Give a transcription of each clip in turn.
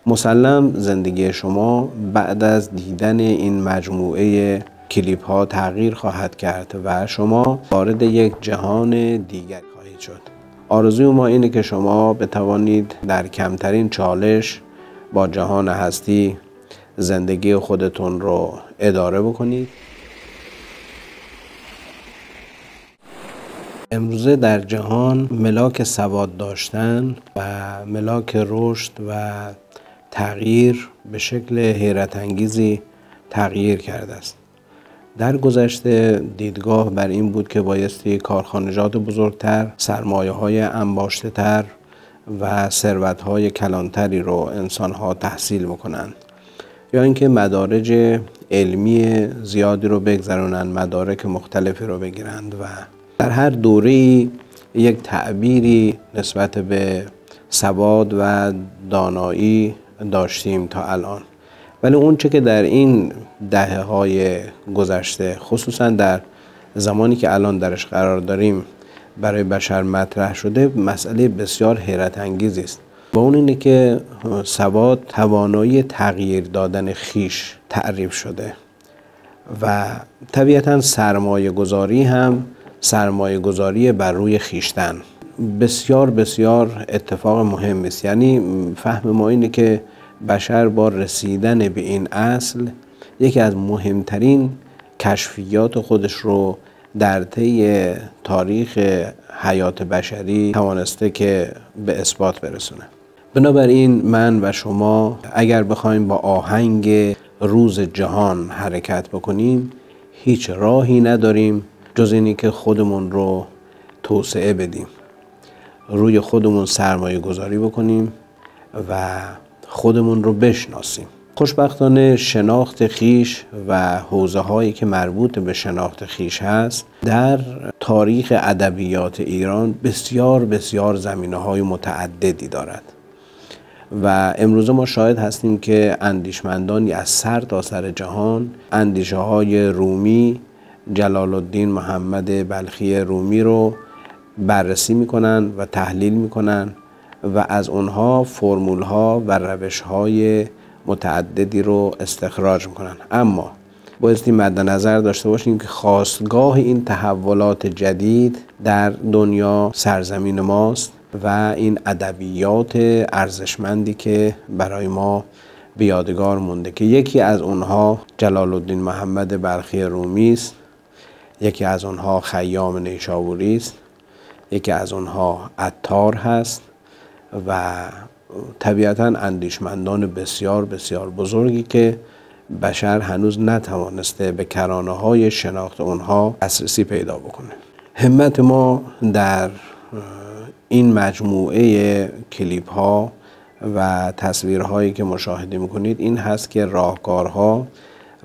مسلم زندگی شما بعد از دیدن این مجموعه کلیپ ها تغییر خواهد کرد و شما وارد یک جهان دیگر خواهید شد. آرزوی ما اینه که شما بتوانید در کمترین چالش با جهان هستی زندگی خودتون رو اداره بکنید. امروزه در جهان ملاک سواد داشتن و ملاک رشد و تغییر به شکل حیرت انگیزی تغییر کرده است. در گذشته دیدگاه بر این بود که بایستی کارخانجات بزرگتر، سرمایه‌های انباشته‌تر و ثروت‌های کلانتری رو انسان‌ها تحصیل بکنند یا اینکه مدارج علمی زیادی رو بگذرونند، مدارک مختلفی رو بگیرند و در هر دوره‌ای یک تعبیری نسبت به سواد و دانایی داشتیم تا الان. ولی اون چه که در این دهه‌های گذشته، خصوصا در زمانی که الان درش قرار داریم، برای بشر مطرح شده، مسئله بسیار حیرت انگیزی است. با اون اینه که سواد توانایی تغییر دادن خویش تعریف شده و طبیعتاً سرمایه گذاری هم سرمایه گذاری بر روی خویشتن بسیار بسیار اتفاق مهمی است. یعنی فهم ما اینه که بشر با رسیدن به این اصل یکی از مهمترین کشفیات خودش رو در طی تاریخ حیات بشری توانسته که به اثبات برسونه. بنابراین من و شما اگر بخوایم با آهنگ روز جهان حرکت بکنیم، هیچ راهی نداریم جز اینی که خودمون رو توسعه بدیم، روی خودمون سرمایه گذاری بکنیم و خودمون رو بشناسیم. خوشبختانه شناخت خویش و حوزه هایی که مربوط به شناخت خویش هست در تاریخ ادبیات ایران بسیار بسیار زمینه های متعددی دارد و امروز ما شاهد هستیم که اندیشمندانی از سر تا سر جهان اندیشه های رومی، جلال الدین محمد بلخی رومی رو بررسی میکنن و تحلیل میکنن و از اونها فرمول ها و روش های متعددی رو استخراج میکنن. اما بایستی مد نظر داشته باشیم که خاستگاه این تحولات جدید در دنیا سرزمین ماست و این ادبیات ارزشمندی که برای ما به یادگار مونده که یکی از اونها جلال الدین محمد بلخی رومی است، یکی از اونها خیام نیشابوری است، یکی از اونها عطار هست و طبیعتاً اندیشمندان بسیار بسیار بزرگی که بشر هنوز نتوانسته به کرانه‌های شناخت اونها دسترسی پیدا بکنه. همت ما در این مجموعه کلیپ ها و تصویرهایی که مشاهده میکنید این هست که راهکارها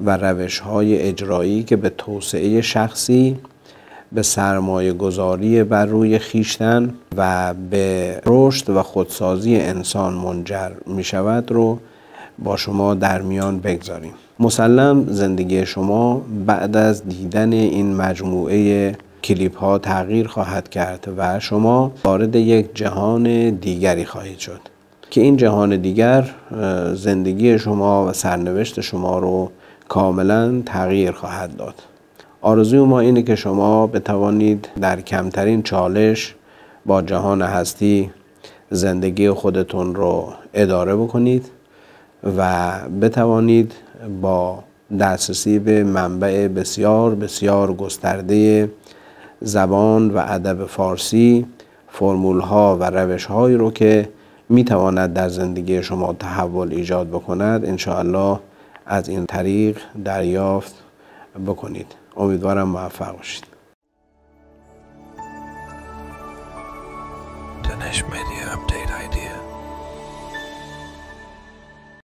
و روش‌های اجرایی که به توسعه شخصی، به سرمایه گذاری بر روی خویشتن و به رشد و خودسازی انسان منجر می شود رو با شما در میان بگذاریم. مسلم زندگی شما بعد از دیدن این مجموعه کلیپ ها تغییر خواهد کرد و شما وارد یک جهان دیگری خواهید شد که این جهان دیگر زندگی شما و سرنوشت شما رو کاملا تغییر خواهد داد. آرزوی ما اینه که شما بتوانید در کمترین چالش با جهان هستی زندگی خودتون رو اداره بکنید و بتوانید با دسترسی به منبع بسیار بسیار گسترده زبان و ادب فارسی فرمول ها و روش هایی رو که میتواند در زندگی شما تحول ایجاد بکند انشاءالله از این طریق دریافت بکنید. امیدوارم موفق باشید. Dinesh Media Update Idea.